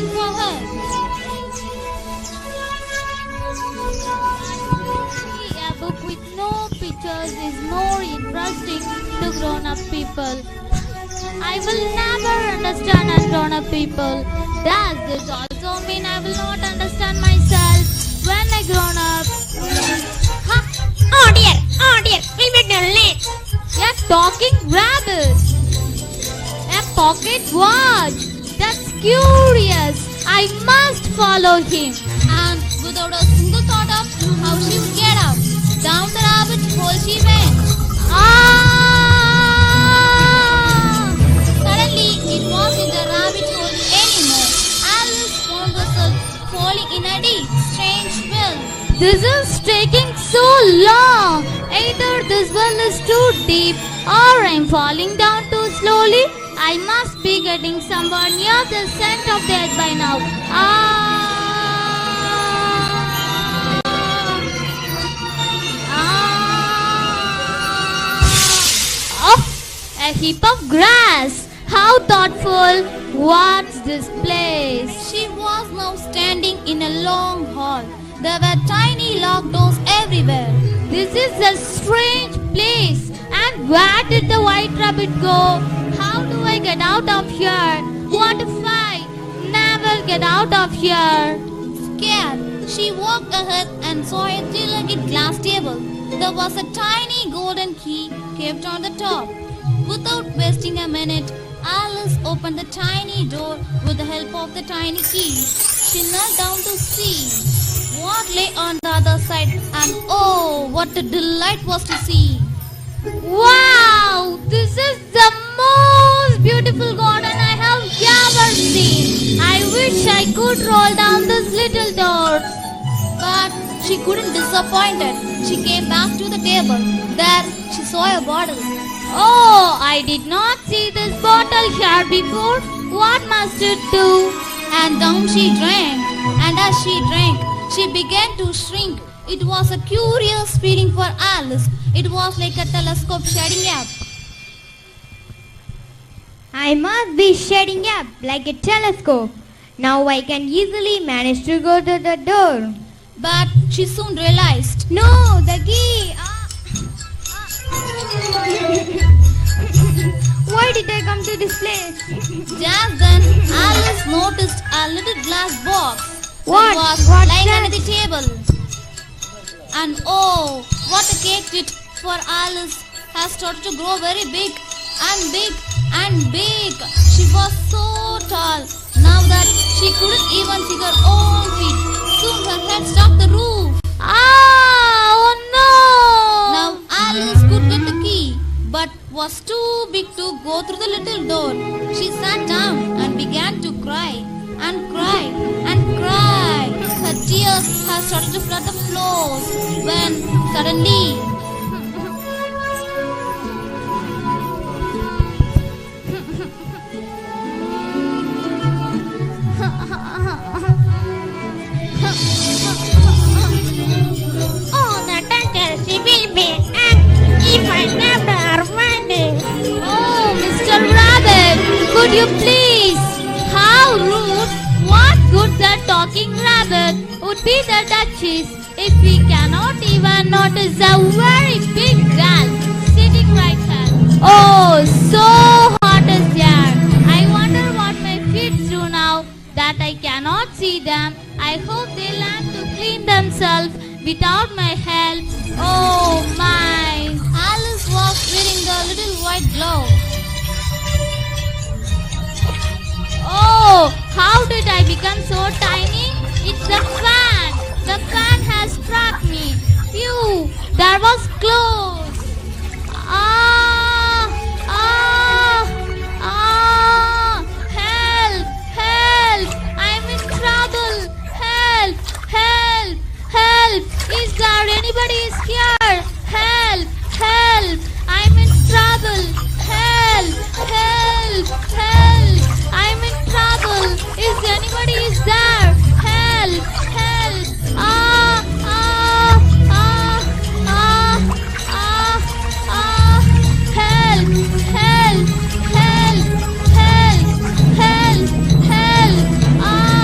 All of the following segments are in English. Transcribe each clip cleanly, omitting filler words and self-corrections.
waiting for her. A book with no pictures is more interesting to grown-up people. I will never understand grown-up people. Does this also mean I will not understand myself when I grown up? Huh? Oh dear, we better late. A talking rabbit. A pocket watch. That's curious. I must follow him. And without a single thought of how she would get out, down the rabbit hole she went. Ah! Suddenly, it wasn't a rabbit hole anymore. Alice found herself falling in a deep, strange well. This is taking so long. Either this well is too deep or I'm falling down too slowly. I must be getting somewhere near the center of the earth by now. Oh, a heap of grass. How thoughtful. What's this place? She was now standing in a long hall. There were tiny locked doors everywhere. This is a strange place. And where did the white rabbit go? How do I get out of here? What if I never get out of here? Scared, she walked ahead and saw a three-legged glass table. There was a tiny golden key kept on the top. Without wasting a minute, Alice opened the tiny door with the help of the tiny key. She knelt down to see what lay on the other side, and oh, what a delight was to see! Wow! This is the most beautiful garden I have ever seen. I wish I could roll down this little door. But she couldn't disappointed. She came back to the table. There, she saw a bottle. Oh, I did not see this bottle here before. What must it do? And down she drank. And as she drank, she began to shrink. It was a curious feeling for Alice. It was like a telescope shading up. I must be shading up like a telescope. Now I can easily manage to go to the door. But she soon realized. No, the key. Why did I come to this place? Just then, Alice noticed a little glass box What? that was What's lying that? under the table. And oh, what a cake it for Alice has started to grow very big and big and big. She was so tall now that she couldn't even see her own feet. Soon her head struck the roof. Oh no! Now Alice could get the key, but was too big to go through the little door. She sat down and began to cry and cry and cry. Her tears had started to flood the floors when suddenly Oh, the doctor, she will be if I never find it. Oh, Mr. Rabbit, could you please? How rude! What good the talking rabbit would be the Duchess if we cannot even notice a very big girl sitting right here? Oh, so hot is there. I wonder what my feet do now that I cannot see them. I hope they learn to clean themselves without my help. Oh my! Alice was wearing a little white glove. Oh, how did I become so tiny? It's the fan. The fan has struck me. Phew, that was close. Ah, ah, ah, help, help, I'm in trouble. Help, help, help. Is there anybody is here? Help, help, I'm in trouble. Help, help, help, I'm in trouble. Is anybody is there? Help, help. Ah, ah, ah, ah, ah, ah. Help, help, help, help, help, help. Ah.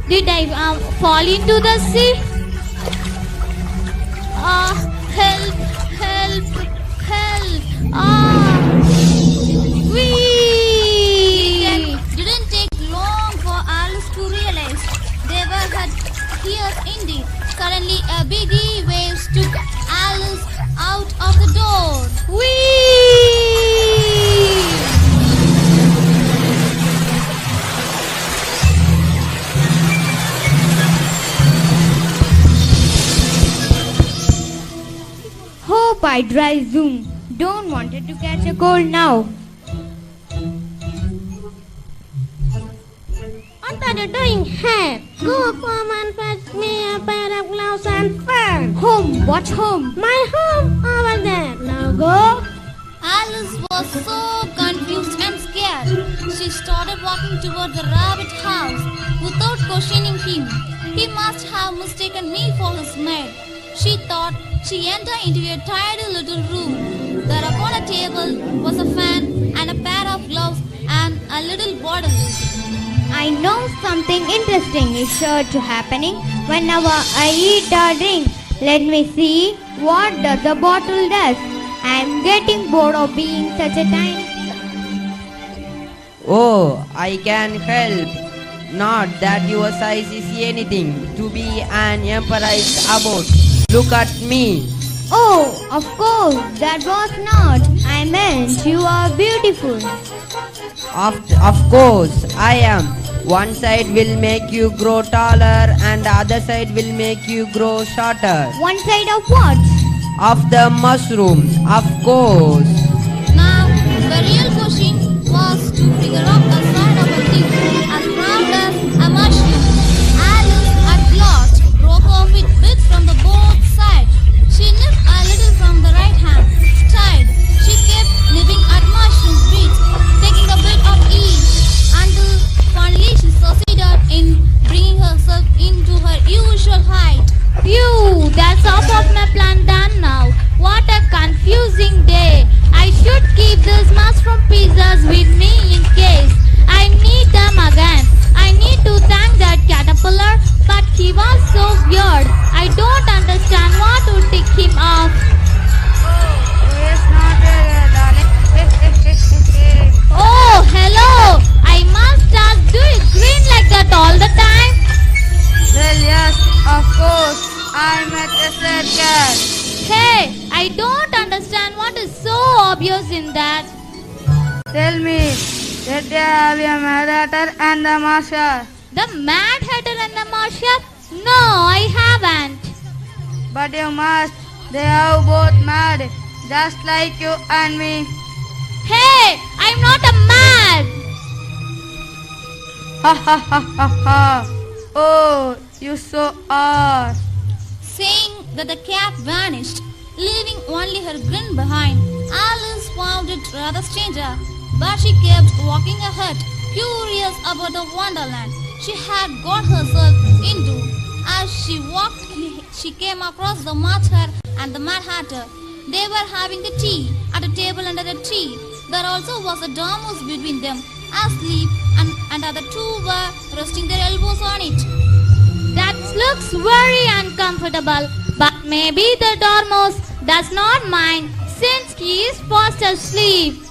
Did I fall into the sea? Help, help, help. Whee! It didn't take long for Alice to realize they were her tears indeed. Suddenly, a big wave took Alice out of the door. Whee! Hope I dry zoom. Don't want it to catch a cold now. What are you doing here? Go home and fetch me a pair of gloves and fan. Home, what home? My home over there. Now go. Alice was so confused and scared. She started walking toward the rabbit house without questioning him. He must have mistaken me for his maid. She thought. She entered into a tidy little room. There upon a table was a fan and a pair of gloves and a little bottle. I know something interesting is sure to happening whenever I eat or drink. Let me see what does the bottle does. I am getting bored of being such a tiny. Oh, I can help. Not that your size is anything to be an embarrassed about. Look at me. Oh, of course, that was not. I meant you are beautiful. Of course, I am. One side will make you grow taller and the other side will make you grow shorter. One side of what? Of the mushroom, of course. Now, the real question was to figure out the side of a thing as round as a mushroom. Alice at last broke off it bits from the both sides. She nipped a little from the right hand side. She kept nipping at mushroom bits, taking a bit of each, until finally she succeeded in bringing herself into her usual height. Phew, that's half of my plan done now. What a confusing day. I should keep these mushroom pizzas with me in case I need them again. I need to thank that caterpillar, but he was so weird. I don't understand what would tick him off. Oh, hello. I must ask, do you grin like that all the time? Well, yes, of course. I met a sad cat. Hey, I don't understand what is so obvious in that. Tell me, did they have a mad hatter and a marshal? The Mad Hatter and the Marshal? No, I haven't. But you must. They are both mad, just like you and me. Hey, I'm not a mad. Ha ha ha ha ha. Oh, you so are. Saying that the cat vanished, leaving only her grin behind. Alice found it rather stranger, but she kept walking ahead, curious about the wonderland she had got herself into. As she walked, she came across the March Hare and the Mad Hatter. They were having a tea at a table under a tree. There also was a dormouse between them, asleep, and the other two were resting their elbows on it. That looks very uncomfortable, but maybe the dormouse does not mind since he is fast asleep.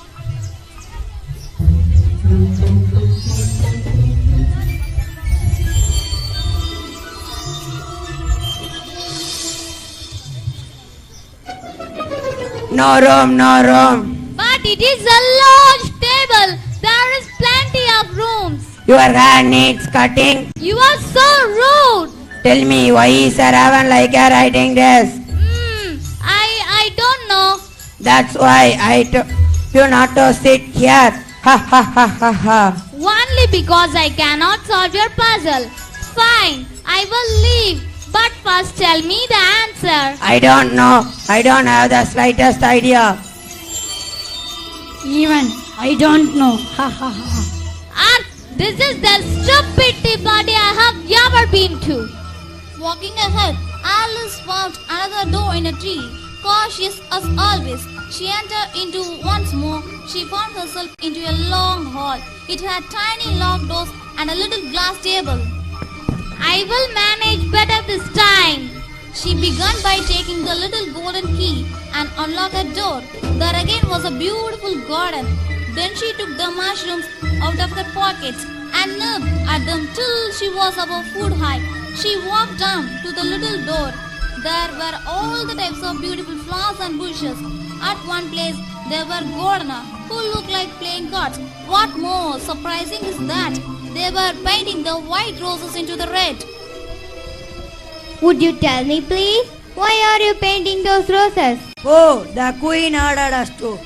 No room, no room. But it is a large table. There is plenty of rooms. Your hair needs cutting. You are so rude. Tell me, why is a raven like a writing desk? I don't know. That's why I told you not to sit here. Ha ha ha ha ha. Only because I cannot solve your puzzle. Fine, I will leave. But first tell me the answer. I don't know. I don't have the slightest idea. Even I don't know. Ha ha ha. And this is the stupidest party I have ever been to. Walking ahead, Alice found another door in a tree. Cautious as always, she entered into once more. She found herself into a long hall. It had tiny locked doors and a little glass table. I will manage better this time. She began by taking the little golden key and unlocked a door. There again was a beautiful garden. Then she took the mushrooms out of her pockets and nibbed at them till she was above foot height. She walked down to the little door. There were all the types of beautiful flowers and bushes. At one place there were gardeners who looked like playing cards. What more surprising is that they were painting the white roses into the red. Would you tell me, please? Why are you painting those roses? Oh, the queen ordered us to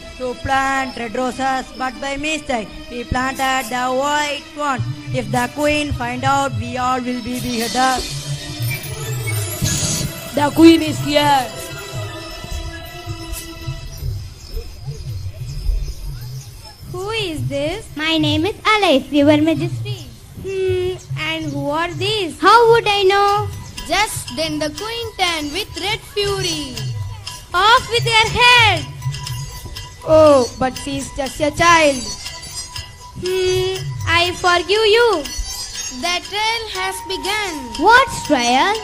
plant red roses, but by mistake we planted the white one. If the queen find out, we all will be beheaded. The queen is here. Who is this? My name is Alice, your majesty. And who are these? How would I know? Just then the queen turned with red fury. Off with your head! Oh, but she is just a child. I forgive you. The trial has begun. What trial?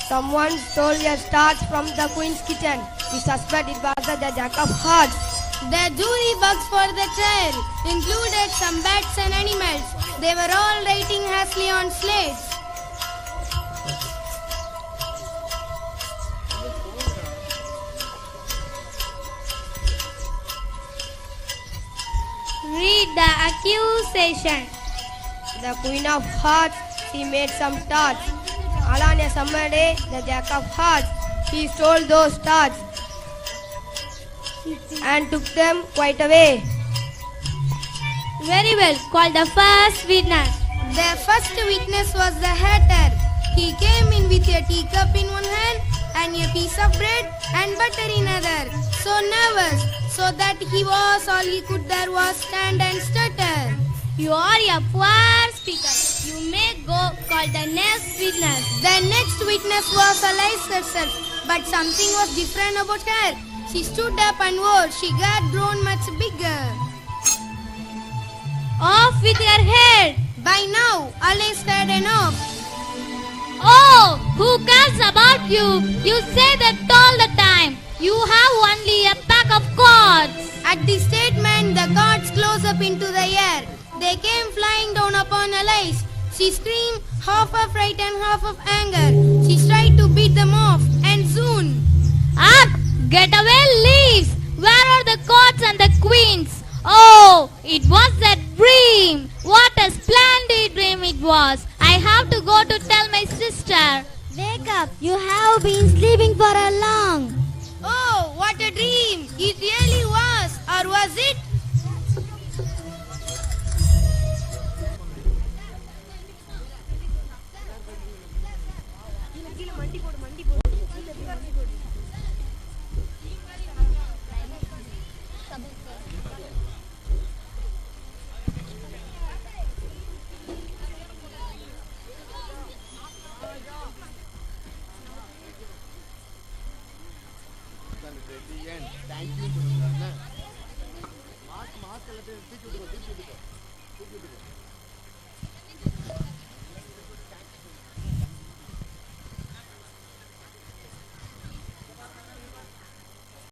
Someone stole your starch from the queen's kitchen. We suspect it was the Jack of Hearts. The jury box for the trial included some bats and animals. They were all writing hastily on slates. Read the accusation. The Queen of Hearts, she made some tarts. All on a summer day, the Jack of Hearts, he stole those tarts and took them quite away. Very well. Call the first witness. The first witness was the hatter. He came in with a teacup in one hand and a piece of bread and butter in other. So nervous, so that he was all he could there was stand and stutter. You are a poor speaker. You may go call the next witness. The next witness was Alice herself, but something was different about her. She stood up and wore. She got grown much bigger. Off with your head! By now, Alice had enough. Oh, who cares about you? You say that all the time. You have only a pack of cards. At the statement, the cards closed up into the air. They came flying down upon Alice. She screamed, half of fright and half of anger. She tried to beat them off, and soon... Up! Get away, leaves! Where are the cards and the queens? Oh, it was a dream! What a splendid dream it was! I have to go to tell my sister. Wake up! You have been sleeping for a long. Oh, what a dream! It really was, or was it?